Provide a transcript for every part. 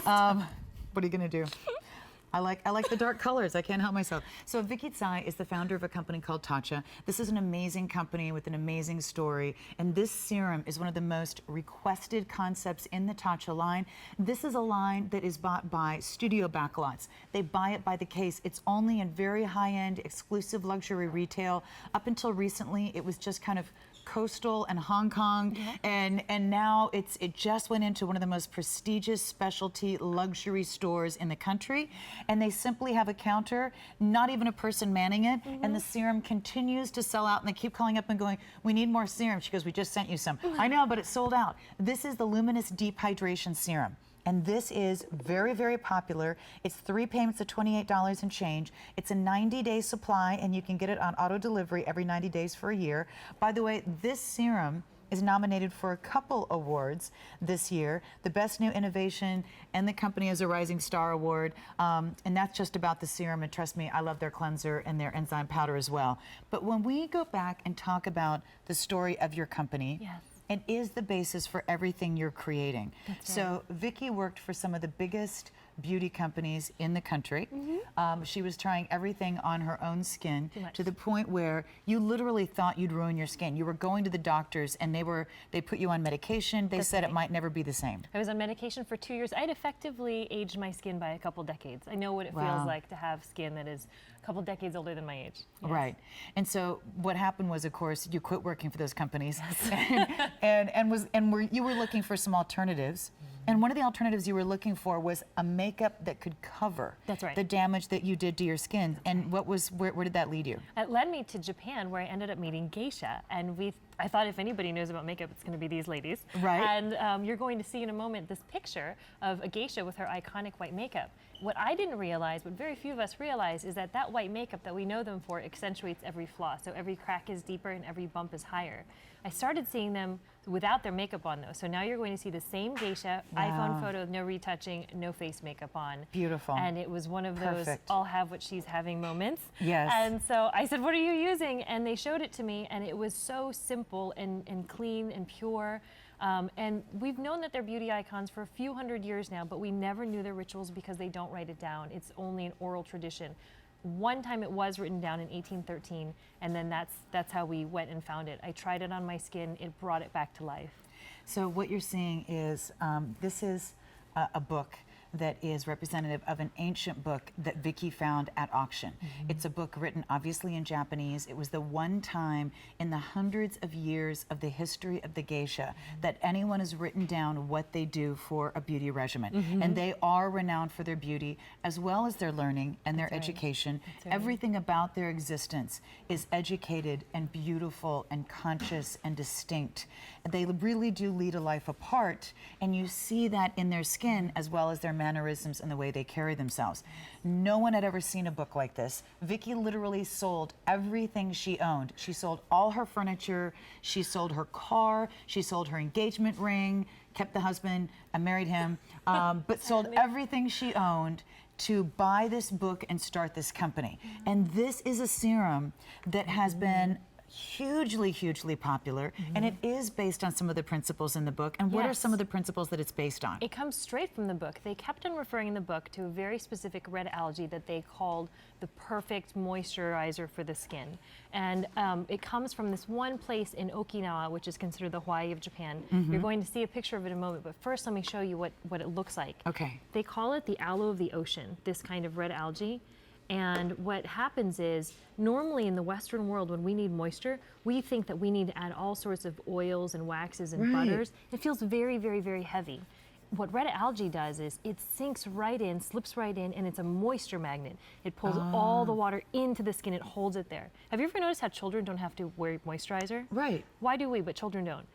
What are you gonna do? I like the dark colors. I can't help myself. So Vicky Tsai is the founder of a company called TATCHA. This is an amazing company with an amazing story. And this serum is one of the most requested concepts in the TATCHA line. This is a line that is bought by studio backlots. They buy it by the case. It's only in very high-end, exclusive luxury retail. Up until recently, it was just kind of coastal and Hong Kong, and now it just went into one of the most prestigious specialty luxury stores in the country, and they simply have a counter, not even a person manning it, and the serum continues to sell out, and they keep calling up and going, we need more serum. She goes, we just sent you some. I know, but it's sold out. This is the Luminous Deep Hydration Serum. And this is very, very popular. It's 3 payments of $28 and change. It's a 90-day supply, and you can get it on auto delivery every 90 days for a year. By the way, this serum is nominated for a couple awards this year. The Best New Innovation, and the company has a Rising Star Award. And that's just about the serum. And trust me, I love their cleanser and their enzyme powder as well. But when we go back and talk about the story of your company, it is the basis for everything you're creating. So Vicky worked for some of the biggest beauty companies in the country. She was trying everything on her own skin to the point where you literally thought you'd ruin your skin. You were going to the doctors and they put you on medication. They said it might never be the same. I was on medication for 2 years. I'd effectively aged my skin by a couple decades. I know what it feels like to have skin that is a couple decades older than my age. Right. And so what happened was, of course, you quit working for those companies you were looking for some alternatives. And one of the alternatives you were looking for was a makeup that could cover the damage that you did to your skin. And where did that lead you? It led me to Japan, where I ended up meeting geisha. And I thought if anybody knows about makeup, it's going to be these ladies. Right. And you're going to see in a moment this picture of a geisha with her iconic white makeup. What I didn't realize, what very few of us realize, is that that white makeup that we know them for accentuates every flaw. So every crack is deeper and every bump is higher. I started seeing them without their makeup on, though. So now you're going to see the same geisha, iPhone photo, no retouching, no face makeup on. Beautiful. And it was one of those I'll have what she's having moments. Yes. And so I said, what are you using? And they showed it to me, and it was so simple and clean and pure. And we've known that they're beauty icons for a few hundred years now, but we never knew their rituals because they don't write it down. It's only an oral tradition. One time it was written down in 1813, and then that's how we went and found it. I tried it on my skin, it brought it back to life. So what you're seeing is, this is a book that is representative of an ancient book that Vicky found at auction. It's a book written obviously in Japanese. It was the one time in the hundreds of years of the history of the geisha that anyone has written down what they do for a beauty regimen. And they are renowned for their beauty as well as their learning and their education. Everything about their existence is educated and beautiful and conscious and distinct. They really do lead a life apart, and you see that in their skin as well as their mannerisms and the way they carry themselves. No one had ever seen a book like this. Vicky literally sold everything she owned. She sold all her furniture, she sold her car, she sold her engagement ring, kept the husband, married him, but sold everything she owned to buy this book and start this company. And this is a serum that has been hugely, hugely popular, and it is based on some of the principles in the book. And what are some of the principles that it's based on? It comes straight from the book. They kept on referring in the book to a very specific red algae that they called the perfect moisturizer for the skin. And it comes from this one place in Okinawa, which is considered the Hawaii of Japan. You're going to see a picture of it in a moment, but first let me show you what it looks like. Okay. They call it the aloe of the ocean, this kind of red algae. And what happens is, normally in the Western world, when we need moisture, we think that we need to add all sorts of oils and waxes and butters. It feels very, very, very heavy. What red algae does is it sinks right in, slips right in, and it's a moisture magnet. It pulls all the water into the skin, it holds it there. Have you ever noticed how children don't have to wear moisturizer? Right. Why do we, but children don't?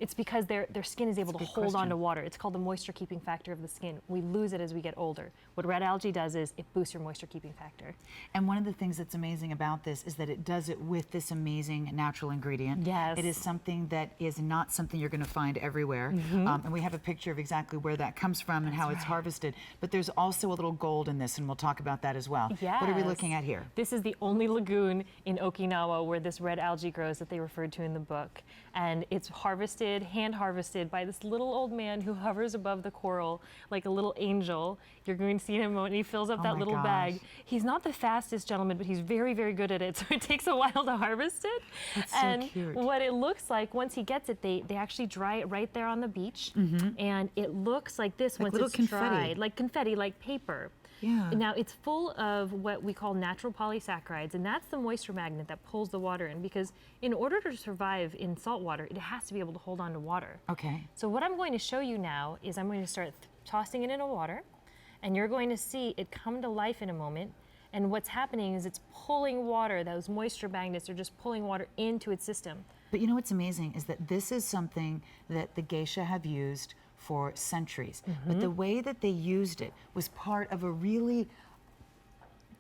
It's because their skin is able to hold on to water. It's called the moisture keeping factor of the skin. We lose it as we get older. What red algae does is it boosts your moisture keeping factor. And one of the things that's amazing about this is that it does it with this amazing natural ingredient. Yes. It is something that is not something you're going to find everywhere. And we have a picture of exactly where that comes from and how it's harvested. But there's also a little gold in this, and we'll talk about that as well. Yes. What are we looking at here? This is the only lagoon in Okinawa where this red algae grows that they referred to in the book. And it's harvested handcrafted, hand harvested by this little old man who hovers above the coral like a little angel. You're going to see him when he fills up Oh that my little gosh. bag. He's not the fastest gentleman, but he's very, very good at it. So it takes a while to harvest it. That's so and cute. what it looks like once he gets it, they actually dry it right there on the beach. And it looks like this once little it's confetti. dried, like confetti, like paper. Yeah. Now it's full of what we call natural polysaccharides, and that's the moisture magnet that pulls the water in, because in order to survive in salt water, it has to be able to hold on to water. Okay. So what I'm going to show you now is I'm going to start tossing it in the water, and you're going to see it come to life in a moment. And what's happening is it's pulling water, those moisture magnets are just pulling water into its system. But you know what's amazing is that this is something that the geisha have used for centuries. But the way that they used it was part of a really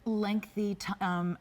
lengthy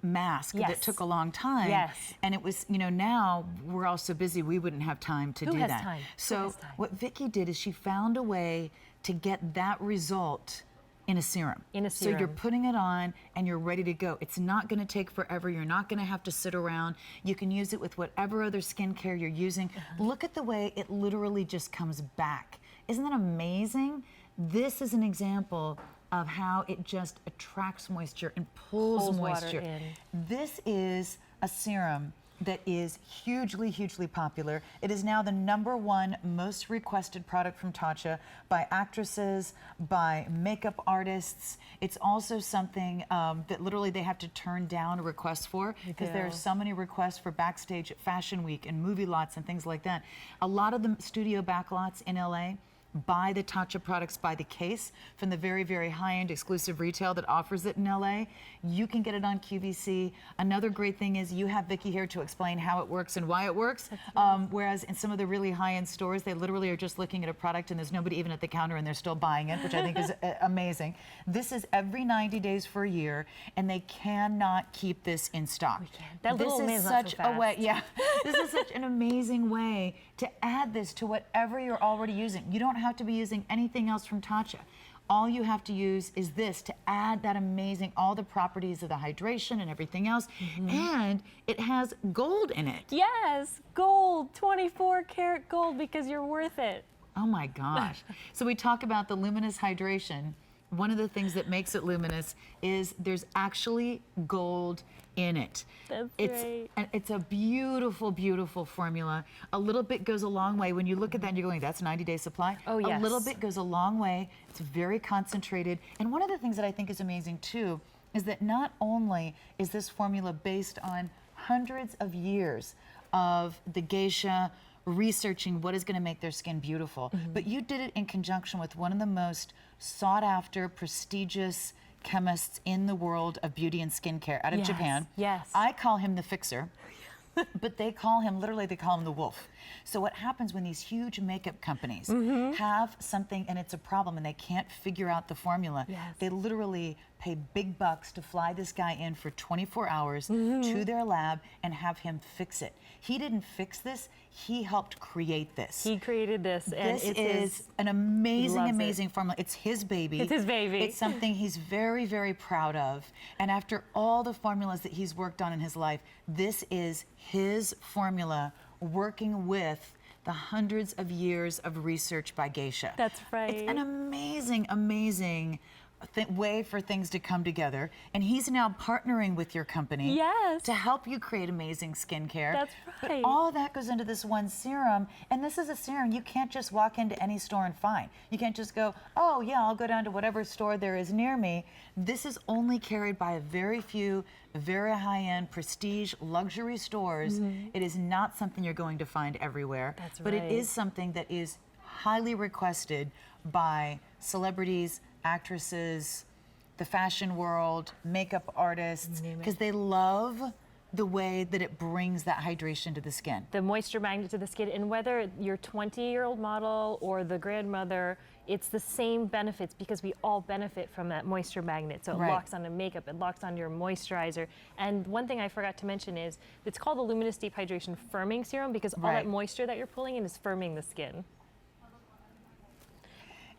mask that Yes. took a long time. Yes. And it was, you know, now we're all so busy we wouldn't have time to Who do has that. time? Who So has time? what Vicki did is she found a way to get that result in a serum. In a So you're serum. putting it on and you're ready to go. It's not going to take forever. You're not going to have to sit around. You can use it with whatever other skincare you're using. Look at the way it literally just comes back. Isn't that amazing? This is an example of how it just attracts moisture and pulls water moisture. in. This is a serum that is hugely, hugely popular. It is now the #1 most requested product from TATCHA by actresses, by makeup artists. It's also something that literally they have to turn down requests for, because there are so many requests for backstage at Fashion Week and movie lots and things like that. A lot of the studio backlots in LA buy the TATCHA products by the case from the very, very high-end exclusive retail that offers it in LA. You can get it on QVC. Another great thing is you have Vicki here to explain how it works and why it works. Whereas in some of the really high-end stores, they literally are just looking at a product and there's nobody even at the counter and they're still buying it, which I think is amazing. This is every 90 days for a year, and they cannot keep this in stock. That little this man's is not such so a way, fast. yeah. This is such an amazing way to add this to whatever you're already using. You don't have to be using anything else from TATCHA. All you have to use is this to add that amazing, all the properties of the hydration and everything else. And it has gold in it. Yes, gold, 24 karat gold, because you're worth it. Oh my gosh. So we talk about the luminous hydration. One of the things that makes it luminous is there's actually gold in it. That's it's, right. It's a beautiful, beautiful formula. A little bit goes a long way. When you look at that and you're going, that's 90-day supply. Oh, yes. A little bit goes a long way. It's very concentrated. And one of the things that I think is amazing too is that not only is this formula based on hundreds of years of the geisha researching what is going to make their skin beautiful, but you did it in conjunction with one of the most sought after, prestigious chemists in the world of beauty and skincare out of Yes, Japan. yes. I call him the fixer. But they call him, literally they call him the wolf. So what happens when these huge makeup companies have something and it's a problem and they can't figure out the formula, Yes. they literally pay big bucks to fly this guy in for 24 hours to their lab and have him fix it. He didn't fix this, he helped create this. He created this, and This it's is his, an amazing, loves it. amazing formula. It's his baby. It's his baby. It's something he's very, very proud of. And after all the formulas that he's worked on in his life, this is his formula working with the hundreds of years of research by geisha. That's right. It's an amazing, amazing way for things to come together. And he's now partnering with your company Yes. to help you create amazing skincare. That's But right. all of that goes into this one serum. And this is a serum you can't just walk into any store and find. You can't just go, oh yeah, I'll go down to whatever store there is near me. This is only carried by a very few, very high-end, prestige, luxury stores. It is not something you're going to find everywhere. That's but it right. is something that is highly requested by celebrities, actresses, the fashion world, makeup artists, Name it. because they love the way that it brings that hydration to the skin. the moisture magnet to the skin, and whether you're 20-year-old model or the grandmother, it's the same benefits because we all benefit from that moisture magnet. So it Right. locks onto makeup, it locks onto your moisturizer. And one thing I forgot to mention is it's called the Luminous Deep Hydration Firming Serum because all Right. that moisture that you're pulling in is firming the skin.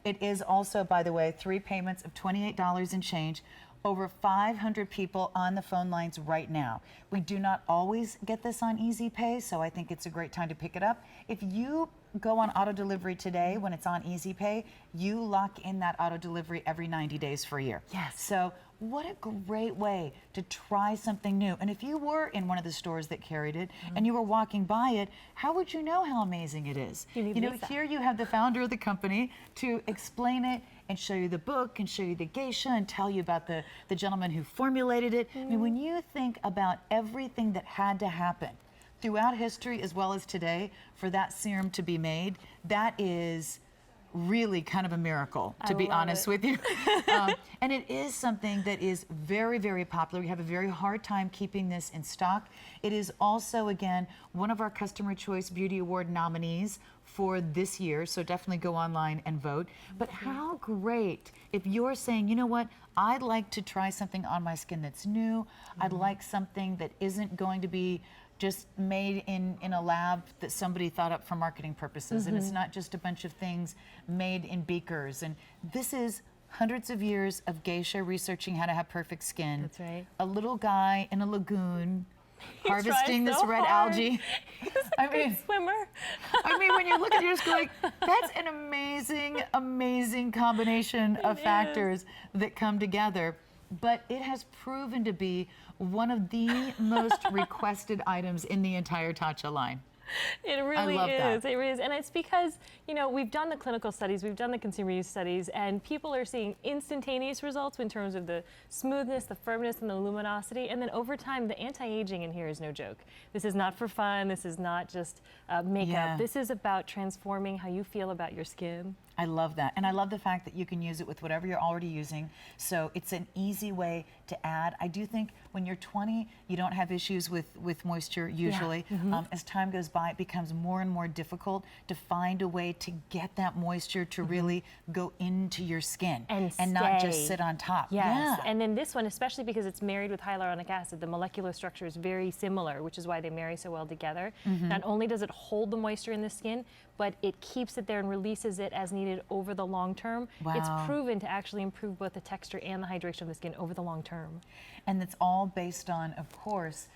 It is also, by the way, 3 payments of $28 and change. over 500 people on the phone lines right now. We do not always get this on Easy Pay, so I think it's a great time to pick it up. If you go on auto delivery today when it's on Easy Pay, you lock in that auto delivery every 90 days for a year. Yes. So what a great way to try something new. And if you were in one of the stores that carried it and you were walking by it, how would you know how amazing it is? You need Lisa. Here you have the founder of the company to explain it and show you the book and show you the geisha and tell you about the gentleman who formulated it. I mean, when you think about everything that had to happen throughout history as well as today for that serum to be made, that is really kind of a miracle, to be honest with you. And it is something that is very, very popular. We have a very hard time keeping this in stock. It is also, again, one of our Customer Choice Beauty Award nominees for this year, so definitely go online and vote. But how great if you're saying, you know what, I'd like to try something on my skin that's new. I'd like something that isn't going to be just made in a lab that somebody thought up for marketing purposes. And it's not just a bunch of things made in beakers. And this is hundreds of years of geisha researching how to have perfect skin. That's right. A little guy in a lagoon He harvesting tries this so red hard. algae. He's a great swimmer. I mean, when you look at it, you're just going, that's an amazing, amazing combination of factors that come together. But it has proven to be one of the most requested items in the entire TATCHA line. It really love is. that. It really is. And it's because, you know, we've done the clinical studies, we've done the consumer use studies, and people are seeing instantaneous results in terms of the smoothness, the firmness, and the luminosity. And then over time, the anti-aging in here is no joke. This is not for fun. This is not just makeup. Yeah. This is about transforming how you feel about your skin. I love that. And I love the fact that you can use it with whatever you're already using. So it's an easy way to add. I do think when you're 20, you don't have issues with moisture usually. As time goes by, it becomes more and more difficult to find a way to get that moisture to really go into your skin And not stay. just sit on top. Yes, Yeah. and then this one, especially because it's married with hyaluronic acid, the molecular structure is very similar, which is why they marry so well together. Not only does it hold the moisture in the skin, but it keeps it there and releases it as needed over the long term. It's Wow. proven to actually improve both the texture and the hydration of the skin over the long term. And it's all based on, of course,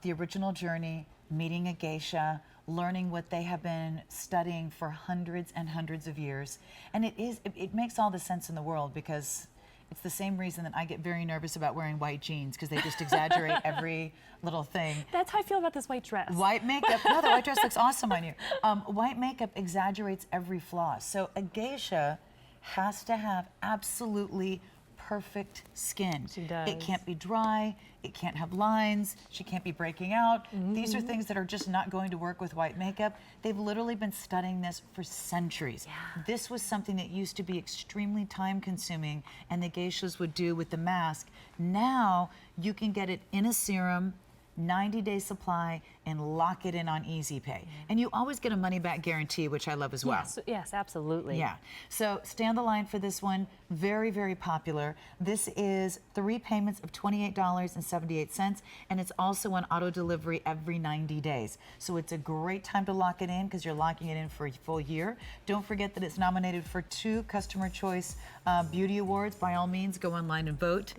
the original journey, meeting a geisha, learning what they have been studying for hundreds and hundreds of years. And it makes all the sense in the world, because it's the same reason that I get very nervous about wearing white jeans, because they just exaggerate every little thing. That's how I feel about this white dress. White makeup, no, the white dress looks awesome on you. White makeup exaggerates every flaw. So a geisha has to have absolutely perfect skin. She does. It can't be dry, it can't have lines, she can't be breaking out. These are things that are just not going to work with white makeup. They've literally been studying this for centuries. This was something that used to be extremely time consuming and the geishas would do with the mask. Now you can get it in a serum, 90-day supply, and lock it in on Easy Pay. And you always get a money-back guarantee, which I love as well. Yes, absolutely. Yeah. So stay on the line for this one. Very, very popular. This is 3 payments of $28.78, and it's also on auto delivery every 90 days. So it's a great time to lock it in, because you're locking it in for a full year. Don't forget that it's nominated for 2 Customer Choice Beauty Awards. By all means, go online and vote.